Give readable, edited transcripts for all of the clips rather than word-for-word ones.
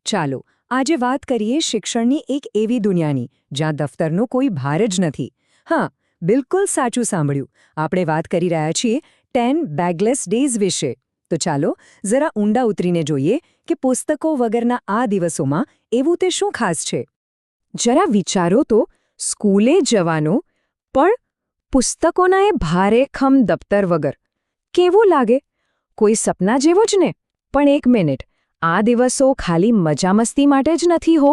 ચાલો આજે વાત કરીએ શિક્ષણની એક એવી દુનિયાની જ્યાં દફતરનો કોઈ ભાર જ નથી. હા, બિલકુલ સાચું સાંભળ્યું. આપણે વાત કરી રહ્યા છીએ 10 બેગલેસ ડેઝ વિશે. તો ચાલો જરા ઊંડા ઉતરીને જોઈએ કે પુસ્તકો વગરના આ દિવસોમાં એવું તે શું ખાસ છે. જરા વિચારો તો, સ્કૂલે જવાનો પણ પુસ્તકોના એ ભારેખમ દફતર વગર કેવું લાગે? કોઈ સપના જેવું જ ને. પણ એક મિનિટ, આ દિવસો ખાલી મજામસ્તી માટે જ નથી હો.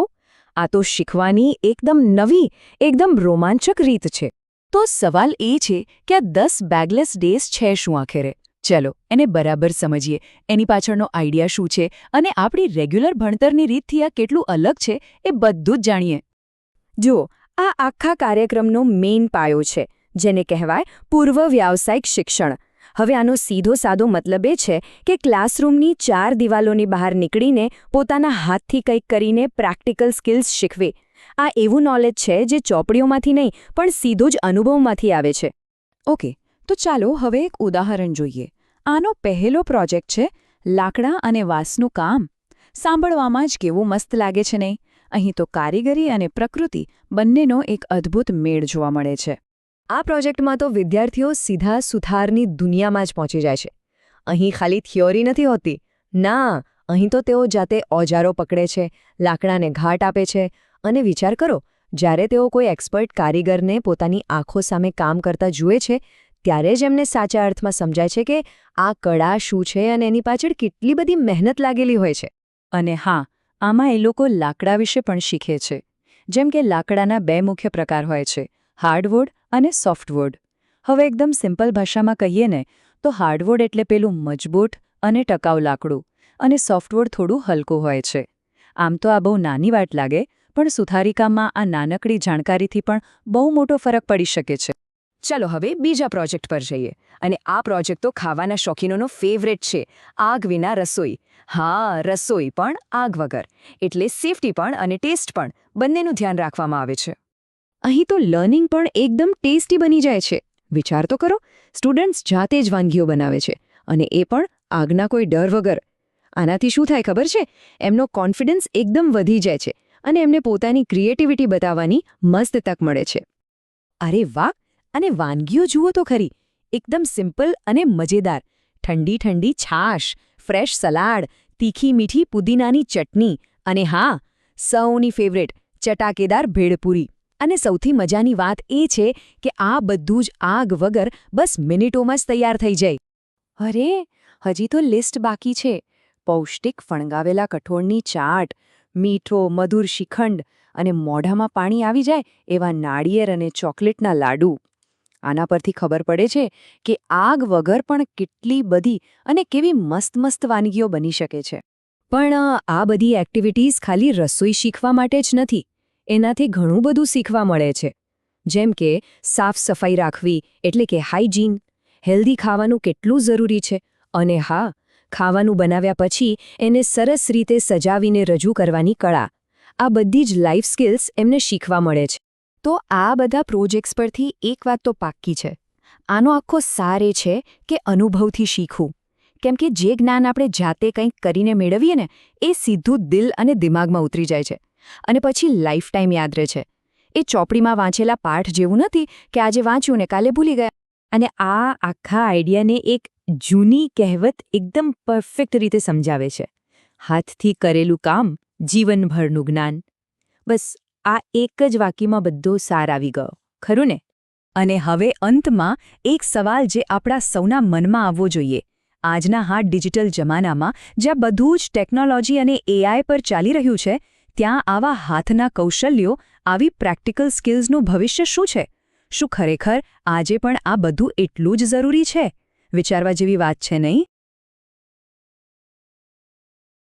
આ તો શીખવાની એકદમ નવી, એકદમ રોમાંચક રીત છે. તો સવાલ એ છે કે આ 10 બેગલેસ ડેઝ છે શું આખરે? ચલો એને બરાબર સમજીએ. એની પાછળનો આઈડિયા શું છે અને આપણી રેગ્યુલર ભણતરની રીતથી આ કેટલું અલગ છે એ બધું જ જાણીએ. જુઓ, આ આખા કાર્યક્રમનો મેઇન પાયો છે, જેને કહેવાય પૂર્વ વ્યાવસાયિક શિક્ષણ. હવે આનો સીધો સાદો મતલબ એ છે કે ક્લાસરૂમની 4 દિવાલોની બહાર નીકળીને પોતાના હાથથી કંઈક કરીને પ્રેક્ટિકલ સ્કિલ્સ શીખવે. આ એવું નોલેજ છે જે ચોપડીઓમાંથી નહીં પણ સીધો જ અનુભવમાંથી આવે છે. ઓકે, તો ચાલો હવે એક ઉદાહરણ જોઈએ. આનો પહેલો પ્રોજેક્ટ છે લાકડા અને વાંસનું કામ. સાંભળવામાં જ કેવું મસ્ત લાગે છે નહીં? અહીં તો કારીગરી અને પ્રકૃતિ બંનેનો એક અદ્ભુત મેળ જોવા મળે છે. આ પ્રોજેક્ટમાં તો વિદ્યાર્થીઓ સીધા સુથારની દુનિયામાં જ પહોંચી જાય છે. અહીં ખાલી થિયોરી નથી હોતી. ના, અહીં તો તેઓ જાતે ઓજારો પકડે છે, લાકડાને ઘાટ આપે છે અને વિચાર કરો, જ્યારે તેઓ કોઈ એક્સપર્ટ કારીગરને પોતાની આંખો સામે કામ કરતા જુએ છે, ત્યારે જ એમને સાચા અર્થમાં સમજાય છે કે આ કળા શું છે અને એની પાછળ કેટલી બધી મહેનત લાગેલી હોય છે. અને હા, આમાં એ લોકો લાકડા વિશે પણ શીખે છે. જેમ કે લાકડાના 2 મુખ્ય પ્રકાર હોય છે, હાર્ડવુડ અને સોફ્ટવુડ. હવે એકદમ સિમ્પલ ભાષામાં કહીએ ને તો હાર્ડવુડ એટલે પેલું મજબૂત અને ટકાઉ લાકડું, અને સોફ્ટવુડ થોડું હલકું હોય છે. આમ તો આ બહુ નાની વાત લાગે, પણ સુથારીકામમાં આ નાનકડી જાણકારીથી પણ બહુ મોટો ફરક પડી શકે છે. ચાલો હવે બીજા પ્રોજેક્ટ પર જઈએ. અને આ પ્રોજેક્ટ તો ખાવાના શોખીનોનો ફેવરેટ છે, આગ વિના રસોઈ. હા, રસોઈ પણ આગ વગર. એટલે સેફટી પણ અને ટેસ્ટ પણ બંનેનું ધ્યાન રાખવામાં આવે છે. અહીં તો લર્નિંગ પણ એકદમ ટેસ્ટી બની જાય છે. વિચાર તો કરો, સ્ટુડન્ટ્સ જાતે જ વાનગીઓ બનાવે છે અને એ પણ આગના કોઈ ડર વગર. આનાથી શું થાય ખબર છે? એમનો કોન્ફિડન્સ એકદમ વધી જાય છે અને એમને પોતાની ક્રિએટિવિટી બતાવવાની મસ્ત તક મળે છે. અરે વાહ! અને વાનગીઓ જુઓ તો ખરી, એકદમ સિમ્પલ અને મજેદાર. ઠંડી ઠંડી છાશ, ફ્રેશ સલાડ, તીખી મીઠી પુદીનાની ચટણી અને હા, સૌની ફેવરેટ ચટાકેદાર ભેળપૂરી. અને સૌથી મજાની વાત એ છે કે આ બધું જ આગ વગર બસ મિનિટોમાં જ તૈયાર થઈ જાય. અરે, હજી તો લિસ્ટ બાકી છે. પૌષ્ટિક ફણગાવેલા કઠોળની ચાટ, મીઠો મધુર શ્રીખંડ અને મોઢામાં પાણી આવી જાય એવા નાળિયેર અને ચોકલેટના લાડુ. આના પરથી ખબર પડે છે કે આગ વગર પણ કેટલી બધી અને કેવી મસ્ત મસ્ત વાનગીઓ બની શકે છે. પણ આ બધી એક્ટિવિટીઝ ખાલી રસોઈ શીખવા માટે જ નથી. એનાથી ઘણું બધું શીખવા મળે છે. જેમ કે સાફ સફાઈ રાખવી, એટલે કે હાઇજીન, હેલ્ધી ખાવાનું કેટલું જરૂરી છે, અને હા, ખાવાનું બનાવ્યા પછી એને સરસ રીતે સજાવીને રજૂ કરવાની કળા. આ બધી જ લાઈફ સ્કિલ્સ એમને શીખવા મળે છે. તો આ બધા પ્રોજેક્ટ્સ પરથી એક વાત તો પાક્કી છે. આનો આખો સાર એ છે કે અનુભવથી શીખવું. કેમ કે જે જ્ઞાન આપણે જાતે કંઈક કરીને મેળવીએ ને, એ સીધું દિલ અને દિમાગમાં ઉતરી જાય છે અને પછી લાઈફ ટાઈમ યાદ રહે છે. એ ચોપડીમાં વાંચેલા પાઠ જેવું નથી કે આજે વાંચ્યું ને કાલે ભૂલી ગયા. અને આ આખા આઈડિયાને એક જૂની કહેવત એકદમ પરફેક્ટ રીતે સમજાવે છે: હાથથી કરેલું કામ, જીવનભરનું જ્ઞાન. બસ આ એક જ વાક્યમાં બધો સાર આવી ગયો, ખરું ને? અને હવે અંતમાં એક સવાલ જે આપણા સૌના મનમાં આવવો જોઈએ. આજના હા ડિજિટલ જમાનામાં જ્યાં બધું જ ટેકનોલોજી અને એઆઈ પર ચાલી રહ્યું છે, ત્યાં આવા હાથના કૌશલ્યો, આવી પ્રેક્ટિકલ સ્કિલ્સનું ભવિષ્ય શું છે? શું ખરેખર આજે પણ આ બધું એટલું જ જરૂરી છે? વિચારવા જેવી વાત છે નહીં?